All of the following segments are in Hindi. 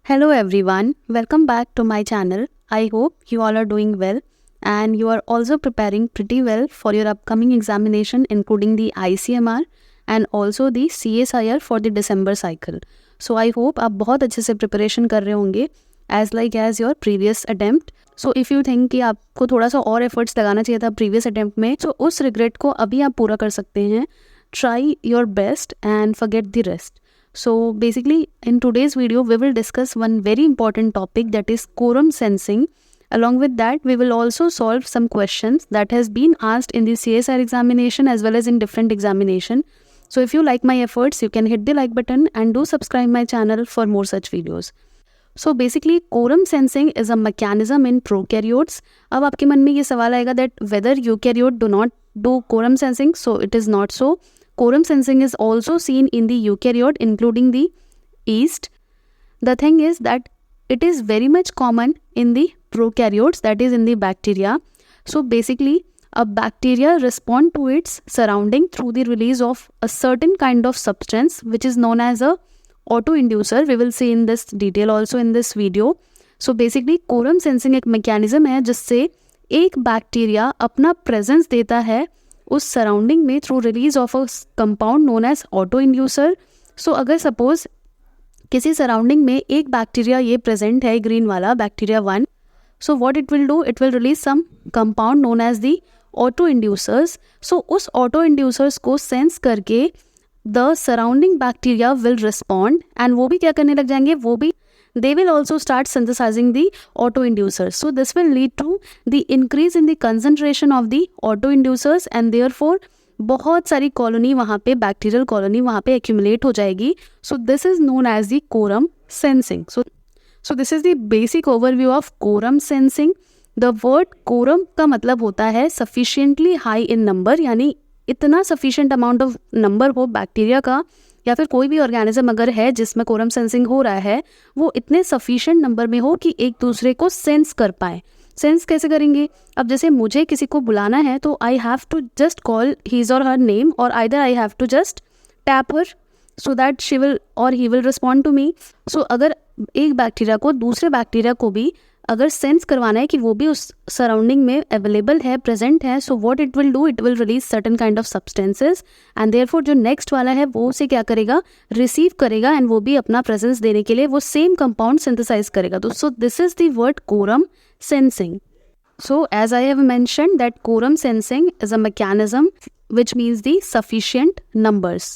Hello everyone, welcome back to my channel. I hope you all are doing well and you are also preparing pretty well for your upcoming examination, including the ICMR and also the CSIR for the December cycle. So I hope आप बहुत अच्छे से प्रिपरेशन कर रहे होंगे as your previous attempt. So if you think कि आपको थोड़ा सा और efforts लगाना चाहिए था previous attempt में, so उस regret को अभी आप पूरा कर सकते हैं. Try your best and forget the rest. So basically in today's video we will discuss one very important topic, that is quorum sensing. Along with that we will also solve some questions that has been asked in the CSIR examination as well as in different examination. So if you like my efforts, you can hit the like button and do subscribe my channel for more such videos. So basically quorum sensing is a mechanism in prokaryotes. अब आपके मन में ये सवाल आएगा that whether eukaryote do not do quorum sensing. So it is not so. Quorum sensing is also seen in the eukaryote, including the yeast. The thing is that it is very much common in the prokaryotes, that is in the bacteria. So basically a bacteria respond to its surrounding through the release of a certain kind of substance which is known as a autoinducer. We will see in this detail also in this video. So basically quorum sensing एक mechanism है जिससे एक बैक्टीरिया अपना प्रेजेंस देता है उस सराउंडिंग में through release of a compound known as auto inducer. So अगर सपोज किसी सराउंडिंग में एक बैक्टीरिया ये प्रेजेंट है, ग्रीन वाला bacteria 1, so what it will do, it will release some compound known as the auto inducers. So उस ऑटो इंड्यूसर्स को सेंस करके the surrounding bacteria will respond and वो भी क्या करने लग जाएंगे, वो भी they will also start synthesizing the autoinducers. So this will lead to the increase in the concentration of the autoinducers and therefore बहुत सारी कॉलोनी वहाँ पे, बैक्टीरियल कॉलोनी वहाँ पे accumulate हो जाएगी. So this is known as the quorum sensing. So this is the basic overview of quorum sensing. The word quorum का मतलब होता है sufficiently high in number, यानी इतना sufficient amount of number हो बैक्टीरिया का या फिर कोई भी ऑर्गेनिज्म अगर है जिसमें कोरम सेंसिंग हो रहा है, वो इतने सफिशिएंट नंबर में हो कि एक दूसरे को सेंस कर पाए. सेंस कैसे करेंगे, अब जैसे मुझे किसी को बुलाना है तो I have to just call his or her name or either I have to just tap her so that she will or he will respond to me. So अगर एक बैक्टीरिया को दूसरे बैक्टीरिया को भी अगर सेंस करवाना है कि वो भी उस सराउंडिंग में अवेलेबल है, प्रेजेंट है, सो what it will do, it will release certain kind of substances and therefore जो नेक्स्ट वाला है वो उसे क्या करेगा, रिसीव करेगा एंड वो भी अपना प्रेजेंस देने के लिए वो सेम कंपाउंड सिंथेसाइज करेगा. तो so this is the word quorum sensing. So as I have mentioned that quorum sensing is a mechanism which means the sufficient numbers.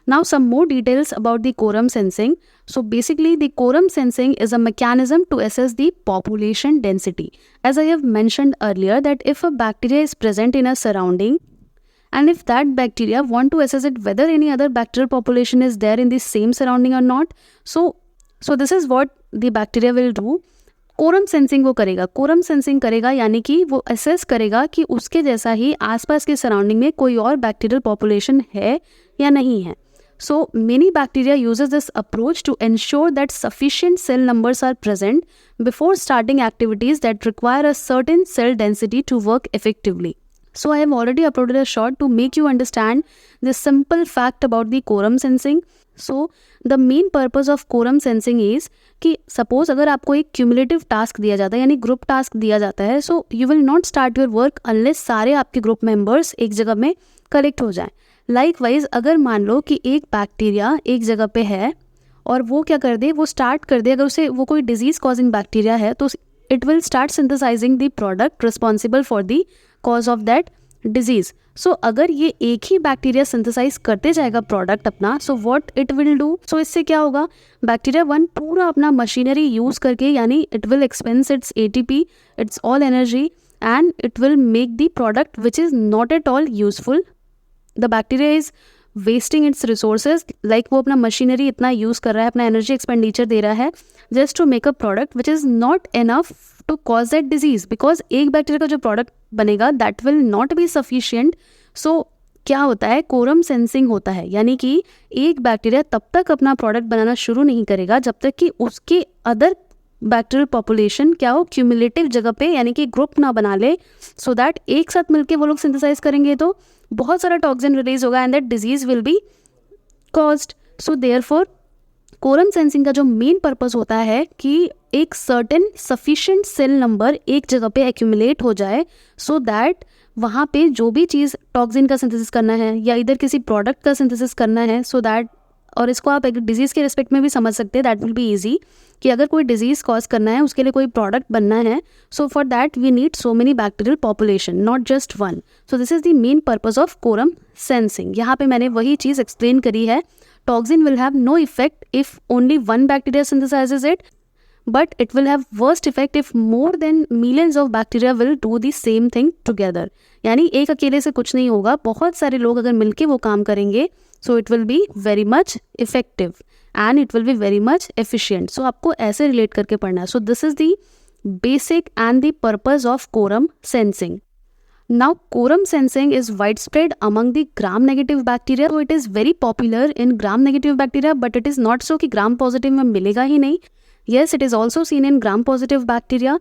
Now some more details about the quorum sensing. So basically the quorum sensing is a mechanism to assess the population density. As I have mentioned earlier that if a bacteria is present in a surrounding and if that bacteria want to assess it whether any other bacterial population is there in the same surrounding or not, so this is what the bacteria will do. Quorum sensing वो करेगा, कोरम सेंसिंग करेगा यानी कि वो असेस करेगा कि उसके जैसा ही आसपास के सराउंडिंग में कोई और बैक्टीरियल पॉपुलेशन है या नहीं है. So many bacteria uses this approach to ensure that sufficient cell numbers are present before starting activities that require a certain cell density to work effectively. So I have already uploaded a short to make you understand the simple fact about the quorum sensing. So the main purpose of quorum sensing is कि suppose अगर आपको एक cumulative task दिया जाता है यानी group task दिया जाता है, so you will not start your work unless सारे आपके group members एक जगह में collect हो जाएं. लाइकवाइज अगर मान लो कि एक बैक्टीरिया एक जगह पे है और वो क्या कर दे, वो स्टार्ट कर दे, अगर उसे वो कोई डिजीज कॉजिंग बैक्टीरिया है तो it will start synthesising the product responsible for the cause of that disease. So अगर ये एक ही बैक्टीरिया सिंथेसाइज करते जाएगा प्रोडक्ट अपना, so what it will do, so इससे क्या होगा, बैक्टीरिया 1 पूरा अपना मशीनरी यूज करके यानी it will expense it's ATP, it's all energy and it will make the product which is not at all useful. The bacteria is wasting its resources, like वो अपना मशीनरी इतना यूज़ कर रहा है, अपना एनर्जी एक्सपेंडिचर दे रहा है just to make a product which is not enough to cause that disease, because एक बैक्टीरिया का जो प्रोडक्ट बनेगा that will not be sufficient. So क्या होता है, कोरम सेंसिंग होता है यानी कि एक बैक्टीरिया तब तक अपना प्रोडक्ट बनाना शुरू नहीं करेगा जब तक कि उसके अदर बैक्टीरियल पॉपुलेशन क्या हो, क्यूमुलेटिव जगह पे यानी कि ग्रुप ना बना ले, सो दैट एक साथ मिलके वो लोग सिंथेसाइज करेंगे तो बहुत सारा टॉक्सिन रिलीज होगा and that disease will be caused. So therefore quorum sensing का जो मेन पर्पस होता है कि एक सर्टेन सफिशिएंट सेल नंबर एक जगह पे एक्यूमुलेट हो जाए सो दैट वहाँ पे जो भी चीज़ टॉक्सिन का सिंथेसिस करना है या इधर किसी प्रोडक्ट का सिंथेसिस करना है सो दैट, और इसको आप एक डिजीज़ के रिस्पेक्ट में भी समझ सकते हैं, दैट विल बी ईजी कि अगर कोई डिजीज़ कॉज करना है, उसके लिए कोई प्रोडक्ट बनना है, so for that we need so many bacterial population, not just one. So this is the main purpose of quorum sensing. यहाँ पे मैंने वही चीज़ एक्सप्लेन करी है. Toxin will have no effect if only one bacteria synthesises it, but it will have worst effect if more than millions of bacteria will do the same thing together. यानी एक अकेले से कुछ नहीं होगा, बहुत सारे लोग अगर मिलके वो काम करेंगे, so it will be very much effective and it will be very much efficient. So आपको ऐसे रिलेट करके पढ़ना है. So this is the basic and the purpose of quorum sensing. Now quorum sensing is widespread among the gram-negative bacteria. So it is very popular in gram-negative bacteria, but it is not so कि gram-positive में मिलेगा ही नहीं. Yes, it is also seen in gram-positive bacteria.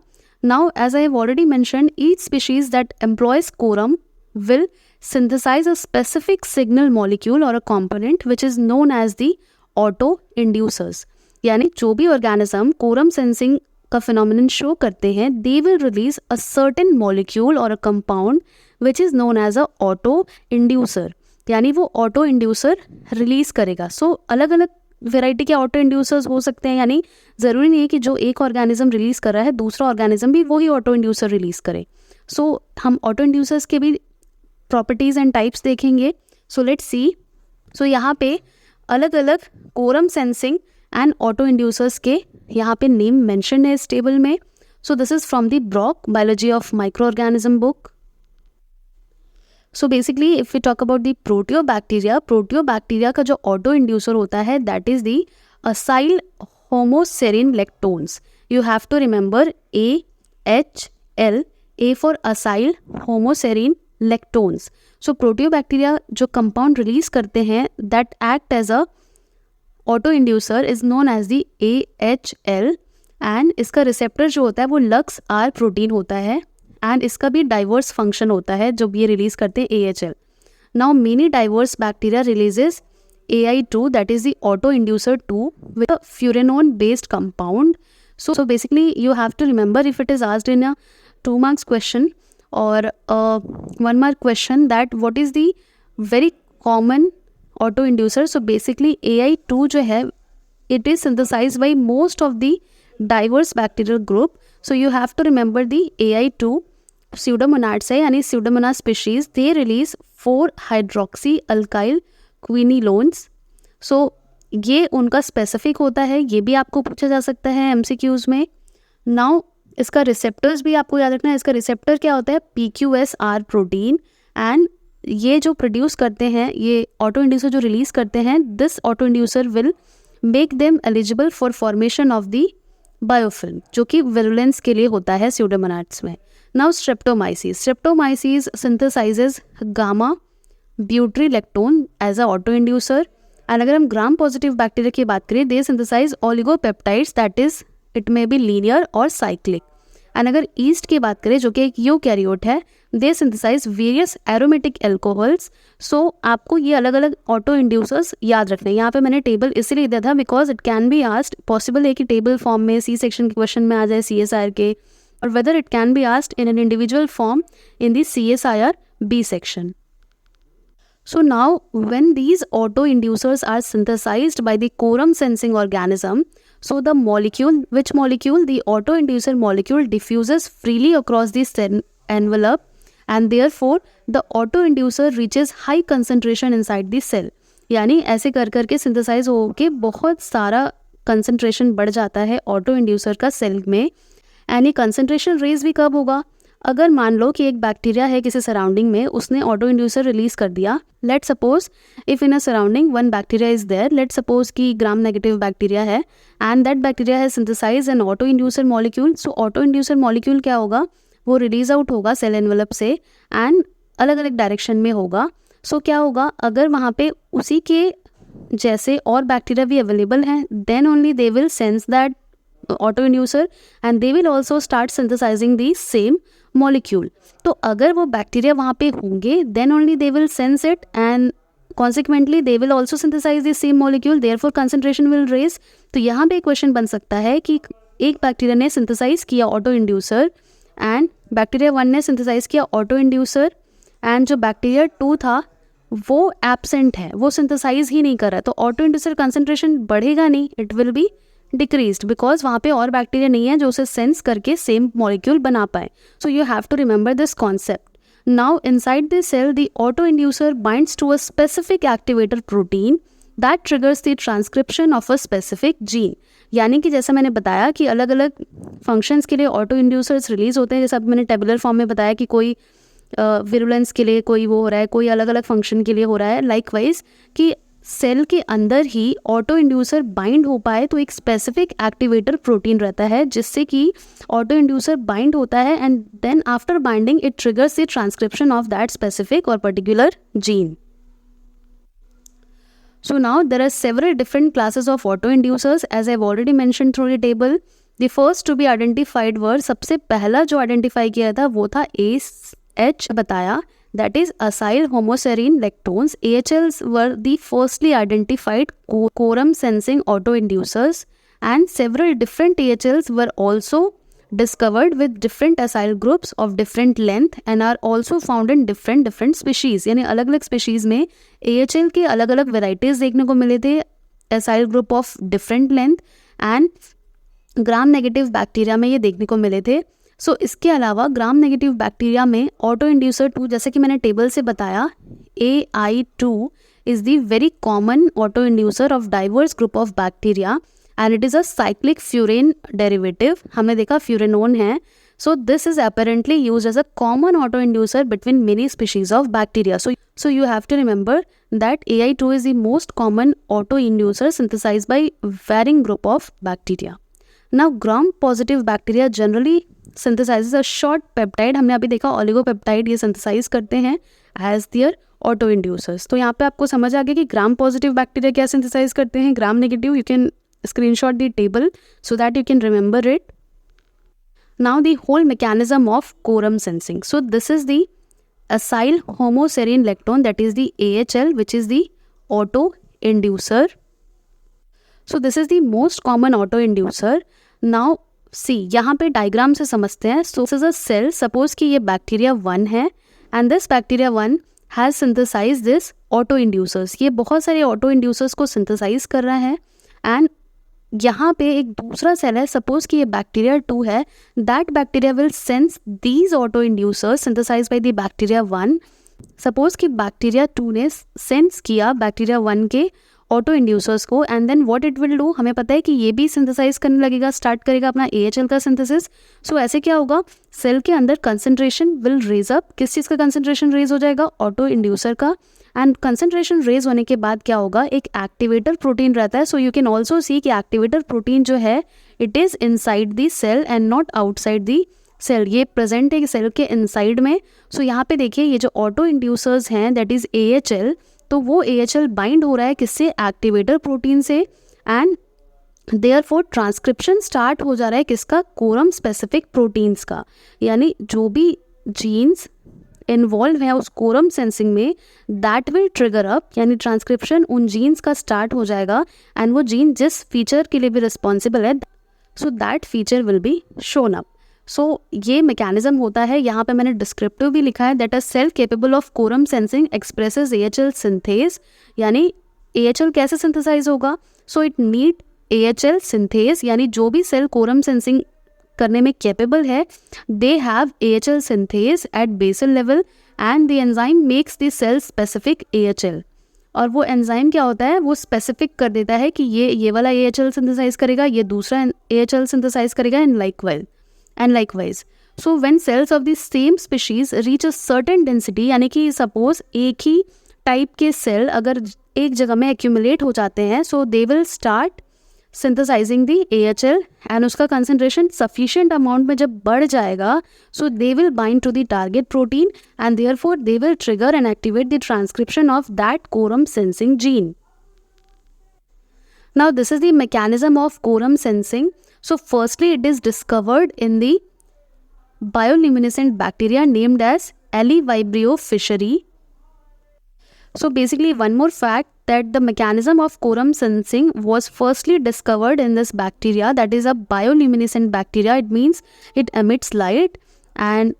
Now, as I have already mentioned, each species that employs quorum will synthesize a specific signal molecule or a component which is known as the auto-inducers. यानी जो भी organism quorum sensing का phenomenon show करते हैं, they will release a certain molecule or a compound which is known as a auto-inducer. यानी वो auto-inducer release करेगा. So अलग अलग वेराइटी के ऑटो इंड्यूसर्स हो सकते हैं, यानी ज़रूरी नहीं है कि जो एक ऑर्गेनिज्म रिलीज़ कर रहा है दूसरा ऑर्गेनिज्म भी वही ऑटो इंड्यूसर रिलीज़ करे. सो हम ऑटो इंड्यूसर्स के भी प्रॉपर्टीज़ एंड टाइप्स देखेंगे. So let's see. सो यहाँ पे अलग अलग quorum sensing and auto inducers के यहाँ पे नेम मेंशन है इस टेबल में. So this is from the Brock biology of microorganism book. So basically if we talk about the proteobacteria का जो ऑटो इंड्यूसर होता है that is the acyl homoserine lactones. You have to remember AHL, A for acyl homoserine lactones. So proteobacteria जो कंपाउंड रिलीज करते हैं that act as a auto inducer is known as the AHL, and इसका रिसेप्टर जो होता है वो लक्स आर प्रोटीन होता है एंड इसका भी डाइवर्स फंक्शन होता है जो ये रिलीज करते हैं AHL. Now many diverse bacteria releases AI2 that is the auto inducer 2 with a furanone based compound. So basically you have to remember if it is asked in a 2 marks question or a 1 mark question that what is the very common auto inducer. So basically AI2 जो है it is synthesized by most of the diverse bacterial group. So you have to remember the AI2 pseudomonads है, यानी pseudomonas species they release 4 hydroxy alkyl क्विनिलोन्स. सो ये उनका स्पेसिफिक होता है, ये भी आपको पूछा जा सकता है MCQs में. नाउ इसका रिसेप्टर्स भी आपको याद रखना है. इसका रिसेप्टर क्या होता है PQSR प्रोटीन, एंड ये जो प्रोड्यूस करते हैं ये ऑटो इंड्यूसर जो रिलीज करते हैं this auto inducer will make them eligible for formation of the biofilm जो कि विरुलेंस के लिए होता है स्यूडोमोनाड्स में. Now Streptomyces synthesises gamma butyrolactone as a auto inducer. And अगर हम ग्राम पॉजिटिव बैक्टीरिया की बात करें they synthesise oligopeptides that is it may be linear or cyclic. And अगर ईस्ट की बात करें जो कि एक यूकैरियोट है they synthesise various aromatic alcohols. सो आपको ये अलग अलग ऑटो इंड्यूसर्स याद रखने हैं. यहाँ पे मैंने टेबल इसलिए दिया था because it can be asked, possible है कि टेबल फॉर्म में C सेक्शन के क्वेश्चन में आ जाए CSIR के, और whether it can be asked in an individual form in the CSIR B section. So now when these auto-inducers are synthesized by the quorum sensing organism, so the molecule, the auto-inducer molecule diffuses freely across the cell envelope and therefore the auto-inducer reaches high concentration inside the cell. यानी ऐसे कर करके सिंथेसाइज होके बहुत सारा कंसनट्रेशन बढ़ जाता है ऑटो इंड्यूसर का सेल में. एंड ये कंसनट्रेशन रेज भी कब होगा, अगर मान लो कि एक बैक्टीरिया है किसी सराउंडिंग में, उसने ऑटो इंड्यूसर रिलीज कर दिया. Let suppose if in a surrounding 1 bacteria is there, let suppose कि ग्राम नेगेटिव बैक्टीरिया है एंड दैट बैक्टीरिया है synthesise an auto inducer molecule. So auto inducer molecule क्या होगा, वो रिलीज आउट होगा सेल एनवेलप से एंड अलग अलग डायरेक्शन में होगा. सो क्या होगा, अगर वहाँ पे उसी के जैसे और बैक्टीरिया भी अवेलेबल हैं then only they will sense that auto inducer and they will also start synthesising the same molecule. तो अगर वो बैक्टीरिया वहाँ पे होंगे then only they will sense it and consequently they will also synthesize the same molecule, therefore concentration will raise. तो यहाँ पे एक क्वेश्चन बन सकता है कि एक बैक्टीरिया ने सिंथेसाइज किया ऑटो इंड्यूसर एंड बैक्टीरिया 1 ने सिंथेसाइज किया ऑटो इंड्यूसर, एंड जो बैक्टीरिया 2 था वो एब्सेंट है, वो सिंथेसाइज ही नहीं कर रहा है, तो ऑटो इंड्यूसर कंसंट्रेशन बढ़ेगा नहीं, it will be decreased because वहाँ पे और बैक्टीरिया नहीं है जो उसे सेंस करके सेम मॉलिक्यूल बना पाए. So you have to remember this concept. Now inside the cell the autoinducer binds to a specific activator protein that triggers the transcription of a specific gene. यानी कि जैसा मैंने बताया कि अलग अलग फंक्शंस के लिए ऑटो इंड्यूसर्स रिलीज होते हैं, जैसा अब मैंने टेबुलर फॉर्म में बताया कि कोई विरुलेंस के लिए कोई वो हो रहा है, कोई अलग अलग फंक्शन के लिए हो रहा है. लाइकवाइज कि सेल के अंदर ही ऑटो इंड्यूसर बाइंड हो पाए तो एक स्पेसिफिक एक्टिवेटर प्रोटीन रहता है जिससे कि ऑटो इंड्यूसर बाइंड होता है and then after binding it triggers the transcription of that specific or particular gene. So now there are several different classes of autoinducers as I've already mentioned through the table. The first to be identified were, सबसे पहला जो आइडेंटिफाई किया था वो था AH बताया, that is acyl homoserine lactones. AHLs were the firstly identified quorum sensing autoinducers and several different AHLs were also discovered with different acyl groups of different length and are also found in different species. यानी अलग अलग species में AHL के अलग अलग varieties देखने को मिले थे, acyl group of different length and gram negative bacteria में ये देखने को मिले थे. सो इसके अलावा ग्राम नेगेटिव बैक्टीरिया में ऑटो इंड्यूसर 2, जैसे कि मैंने टेबल से बताया, AI2 is the very common auto inducer of diverse group of bacteria and it is a cyclic furan derivative. हमने देखा फ्यूरेनोन है. So this is apparently use as a common auto inducer between many species of bacteria. So you have to remember that AI2 is the most common auto-inducer synthesized by varying group of bacteria. Now gram-positive bacteria generally synthesizes a short peptide. हमने अभी देखा oligopeptide ये synthesize करते हैं as their auto-inducers. तो यहाँ पे आपको समझ आ गया कि gram-positive bacteria क्या synthesize करते हैं. gram-negative you can screenshot the table so that you can remember it. Now the whole mechanism of quorum sensing. So this is the acyl homoserine lactone, that is the AHL, which is the auto inducer. So this is the most common auto inducer. Now see, यहाँ पे डायग्राम से समझते हैं. So this is a cell. Suppose कि ये बैक्टीरिया 1 है and this bacteria 1 has synthesized this auto inducers. ये बहुत सारे auto inducers को synthesize कर रहा है and यहाँ पे एक दूसरा सेल है. सपोज कि ये बैक्टीरिया 2 है. That bacteria will sense these auto inducers synthesise by the bacteria 1. Suppose कि बैक्टीरिया 2 ने सेंस किया बैक्टीरिया 1 के ऑटो इंड्यूसर्स को and then what it will do, हमें पता है कि ये भी सिंथेसाइज करने लगेगा, स्टार्ट करेगा अपना AHL का सिंथेसिस. सो ऐसे क्या होगा, सेल के अंदर कंसंट्रेशन विल रेज अप. किस चीज़ का कंसंट्रेशन रेज हो जाएगा, ऑटो इंड्यूसर का. एंड कंसंट्रेशन रेज होने के बाद क्या होगा, एक एक्टिवेटर प्रोटीन रहता है. So you can also see कि एक्टिवेटर प्रोटीन जो है it is inside the cell and not outside the cell. ये प्रेजेंट है सेल के इनसाइड में. सो यहाँ पे देखिए ये जो ऑटो इंड्यूसर्स हैं दैट इज़ AHL, तो वो AHL बाइंड हो रहा है किससे, एक्टिवेटर प्रोटीन से. एंड देयरफॉर ट्रांसक्रिप्शन स्टार्ट हो जा रहा है किसका, कोरम स्पेसिफिक प्रोटीन्स का. यानी जो भी जीन्स इन्वॉल्व है उस कोरम सेंसिंग में दैट विल ट्रिगर अप, यानी ट्रांसक्रिप्शन उन जीन्स का स्टार्ट हो जाएगा एंड वो जीन जिस फीचर के लिए भी रिस्पॉन्सिबल है so that feature will be shown up. So ये मैकेनिज्म होता है. यहाँ पे मैंने डिस्क्रिप्टिव भी लिखा है that a cell capable of quorum sensing expresses AHL synthase. यानी AHL कैसे सिंथेसाइज होगा, so it need AHL synthase. यानी जो भी सेल कोरम सेंसिंग करने में कैपेबल है they have AHL synthase at basal level and the enzyme makes the cell specific AHL. और वो एंजाइम क्या होता है, वो स्पेसिफिक कर देता है कि ये वाला AHL सिंथेसाइज करेगा, ये दूसरा AHL सिंथेसाइज करेगा and likewise. So when cells of the same species reach a certain density, यानी कि सपोज एक ही टाइप के सेल अगर एक जगह में एक्यूमुलेट हो जाते हैं so they will start synthesising the AHL and उसका कंसंट्रेशन सफिशिएंट अमाउंट में जब बढ़ जाएगा so they will bind to the target protein and therefore they will trigger and activate the transcription of that quorum sensing gene. Now this is the mechanism of quorum sensing. So firstly it is discovered in the bioluminescent bacteria named as Allevibrio fischeri. So basically, one more fact that the mechanism of quorum sensing was firstly discovered in this bacteria, that is a bioluminescent bacteria. It means it emits light and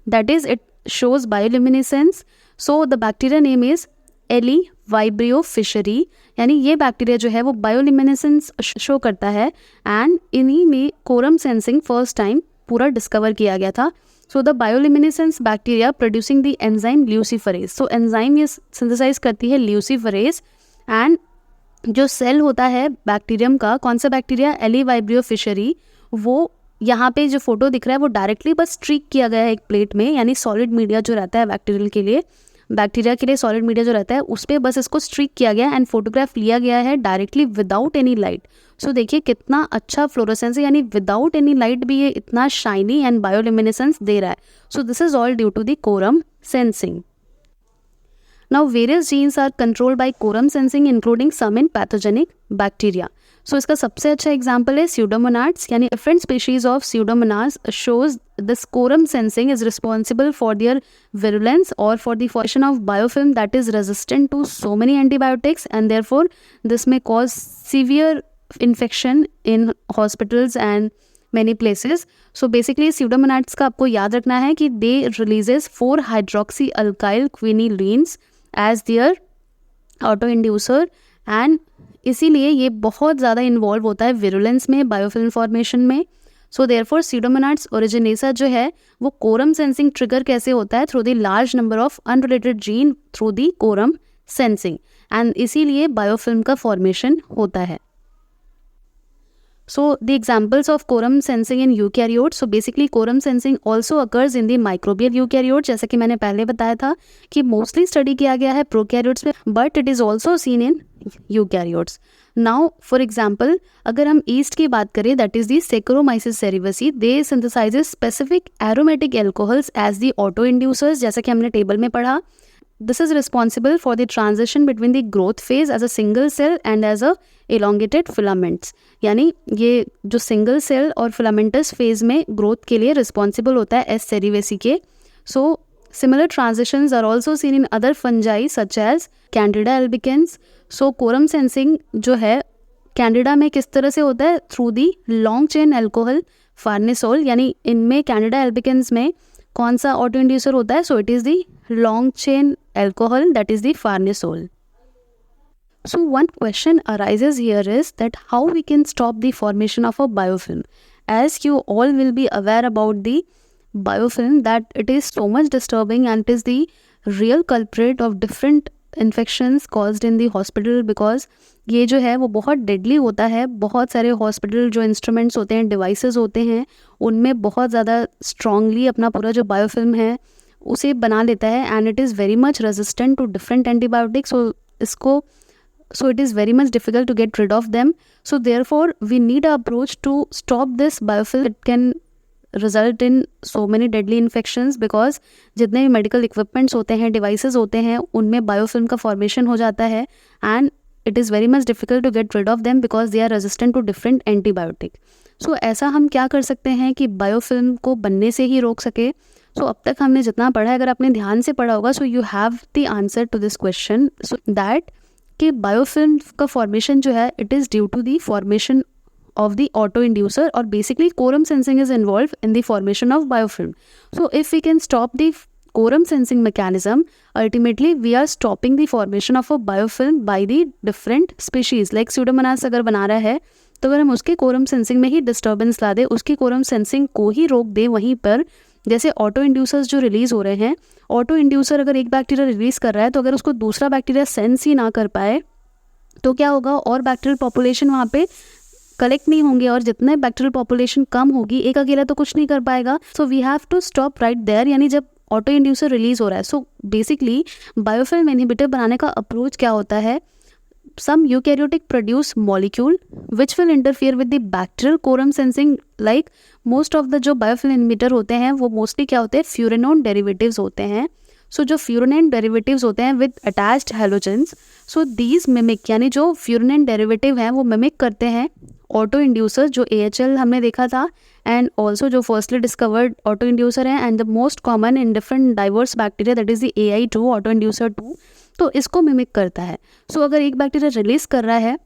that is it shows bioluminescence. So the bacteria name is Aliivibrio fischeri, यानी ये बैक्टीरिया जो है वो बायोल्यूमिनेसेंस शो करता है एंड इन्हीं में कोरम सेंसिंग फर्स्ट टाइम पूरा डिस्कवर किया गया था. So the bioluminescence bacteria producing the enzyme luciferase. So enzyme ये सिंथेसाइज करती है ल्यूसीफरेज एंड जो सेल होता है बैक्टीरियम का, कौन सा बैक्टीरिया, एली वाइब्रियो फिशरी, वो यहाँ पे जो फोटो दिख रहा है वो डायरेक्टली बस स्ट्रीक किया गया है एक प्लेट में, यानी सॉलिड मीडिया जो रहता है बैक्टीरिया के लिए सॉलिड मीडिया जो रहता है उस पर बस इसको स्ट्रीक किया गया एंड फोटोग्राफ लिया गया है डायरेक्टली विदाउट एनी लाइट. सो देखिए कितना अच्छा फ्लोरोसेंस है, यानी विदाउट एनी लाइट भी ये इतना शाइनी एंड बायोल्यूमिनेसेंस दे रहा है. So this is all due to the quorum sensing. Now, various genes are controlled by quorum sensing, including some in pathogenic bacteria. So, इसका सबसे अच्छा एग्जाम्पल है Pseudomonads, यानी different species of Pseudomonads shows this quorum sensing is responsible for their virulence or for the formation of biofilm that is resistant to so many antibiotics, and therefore this may cause severe infection in hospitals and many places. So basically Pseudomonads का आपको याद रखना है कि they releases 4-hydroxyalkyl quinolenes as their auto-inducer and इसीलिए ये बहुत ज़्यादा इन्वॉल्व होता है विरुलेंस में, बायोफिल्म फॉर्मेशन में. सो देयरफॉर Pseudomonads ओरिजिनेसा जो है वो कोरम सेंसिंग ट्रिगर कैसे होता है, through the large number of unrelated gene through the quorum sensing, and इसीलिए बायोफिल्म का फॉर्मेशन होता है. So the examples of quorum sensing in eukaryotes. So basically quorum sensing also occurs in the microbial eukaryotes. जैसा कि मैंने पहले बताया था कि mostly study किया गया है prokaryotes में, but it is also seen in eukaryotes. Now for example अगर हम yeast की बात करें, that is the Saccharomyces cerevisiae, they synthesizes specific aromatic alcohols as the auto-inducers, जैसा कि हमने टेबल में पढ़ा. This is responsible for the transition between the growth phase as a single cell and as a elongated filaments. यानी ये जो सिंगल सेल और फिलामेंटस फेज में ग्रोथ के लिए रिस्पॉन्सिबल होता है एस सेरिवेसी के. So similar transitions are also seen in other fungi such as Candida albicans. So quorum sensing जो है कैंडिडा में किस तरह से होता है, through the long chain alcohol farnesol, यानी इनमें कैंडिडा एल्बिकेंस में कौन सा ऑटो इंड्यूसर होता है, सो it is the long chain alcohol, that is the farnesol. So one question arises here is that how we can stop the formation of a biofilm. As you all will be aware about the biofilm, that it is so much disturbing and it is the real culprit of different infections caused in the hospital, because ये जो है वो बहुत डेडली होता है. बहुत सारे हॉस्पिटल जो इंस्ट्रूमेंट्स होते हैं, डिवाइसेस होते हैं, उनमें बहुत ज़्यादा स्ट्रांगली अपना पूरा जो बायोफिल्म है उसे बना लेता है and it is very much resistant to different antibiotics. So it is very much difficult to get rid of them. So therefore we need a approach to stop this biofilm. It can result in so many deadly infections, because जितने भी मेडिकल इक्विपमेंट्स होते हैं, डिवाइसेस होते हैं, उनमें बायोफिल्म का फॉर्मेशन हो जाता है and it is very much difficult to get rid of them because they are resistant to different antibiotic. So ऐसा हम क्या कर सकते हैं कि बायोफिल्म को बनने से ही रोक सके. सो अब तक हमने जितना पढ़ा है, अगर आपने ध्यान से पढ़ा होगा, so you have the answer to this question. So that कि बायोफिल्म का फॉर्मेशन जो है it is due to the formation of the auto inducer, or basically quorum sensing is involved in the formation of biofilm. So if we can stop the quorum sensing mechanism, ultimately we are stopping the formation of a biofilm by the different species. Like Pseudomonas अगर बना रहा है तो अगर हम उसके quorum sensing में ही disturbance ला दे, उसकी quorum sensing को ही रोक दे वहीं पर, जैसे ऑटो इंड्यूसर्स जो रिलीज़ हो रहे हैं, ऑटो इंड्यूसर अगर एक बैक्टीरिया रिलीज़ कर रहा है तो अगर उसको दूसरा बैक्टीरिया सेंस ही ना कर पाए तो क्या होगा, और बैक्टीरियल पॉपुलेशन वहाँ पे कलेक्ट नहीं होंगे, और जितने बैक्टीरियल पॉपुलेशन कम होगी, एक अकेला तो कुछ नहीं कर पाएगा. So we have to stop right there, यानी जब ऑटो इंड्यूसर रिलीज हो रहा है. सो बेसिकली बायोफिल्म इनहिबिटर बनाने का अप्रोच क्या होता है, some eukaryotic produce molecule which will interfere with the bacterial quorum sensing. like most of the जो बायोफिल्म इनहिबिटर होते हैं वो मोस्टली क्या होते हैं, फ्यूरेनोन डेरिवेटिव्स होते हैं. सो जो फ्यूरेनेन डेरिवेटिव्स होते हैं with attached halogens, so these mimic, यानी जो फ्यूरेनेन डेरिवेटिव हैं वो मिमिक करते हैं ऑटो इंड्यूसर जो AHL हमने देखा था, एंड ऑल्सो जो फर्स्टली डिस्कवर्ड ऑटो इंड्यूसर है and the most common in different diverse bacteria, that is the AI2 auto inducer 2. तो इसको मिमिक करता है। सो अगर एक बैक्टीरिया रिलीज कर रहा है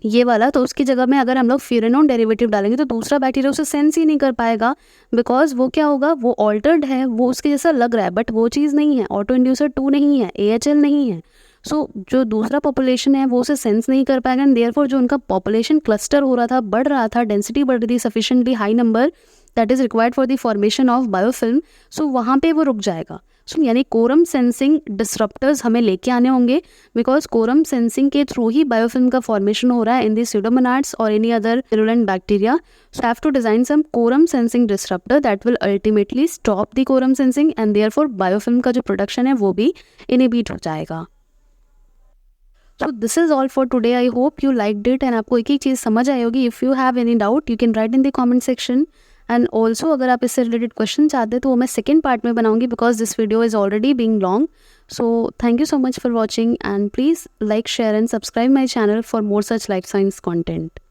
ये वाला, तो उसकी जगह में अगर हम लोग फ्यूरेनोन डेरिवेटिव डालेंगे तो दूसरा बैक्टीरिया उसे सेंस ही नहीं कर पाएगा, बिकॉज वो क्या होगा, वो ऑल्टर्ड है, वो उसके जैसा लग रहा है बट वो चीज़ नहीं है, ऑटो इंड्यूसर 2 नहीं है, AHL नहीं है। सो जो दूसरा पॉपुलेशन है वो उसे सेंस नहीं कर पाएगा, एंड देयरफॉर जो उनका पॉपुलेशन क्लस्टर हो रहा था, बढ़ रहा था, डेंसिटी बढ़ रही थी, sufficiently high number that is required for the formation of biofilm, so वहाँ पे वो रुक जाएगा। सो यानी कोरम सेंसिंग डिसरप्टर्स हमें लेके आने होंगे, बिकॉज कोरम सेंसिंग के थ्रू ही बायोफिल्म का फॉर्मेशन हो रहा है इन दी स्यूडोमोनाड्स और any other virulent bacteria. So have to design some quorum sensing disruptor that will ultimately stop the quorum sensing, and therefore biofilm का जो प्रोडक्शन है वो भी इनहिबिट हो जाएगा। So this is all for today. I hope you liked it and आपको एक एक चीज़ समझ आई होगी. If you have any doubt, you can write in the comment section. And also अगर आप इससे related question चाहते हैं तो वो मैं second part में बनाऊंगी, because this video is already being long. So thank you so much for watching, and please like, share and subscribe my channel for more such life science content.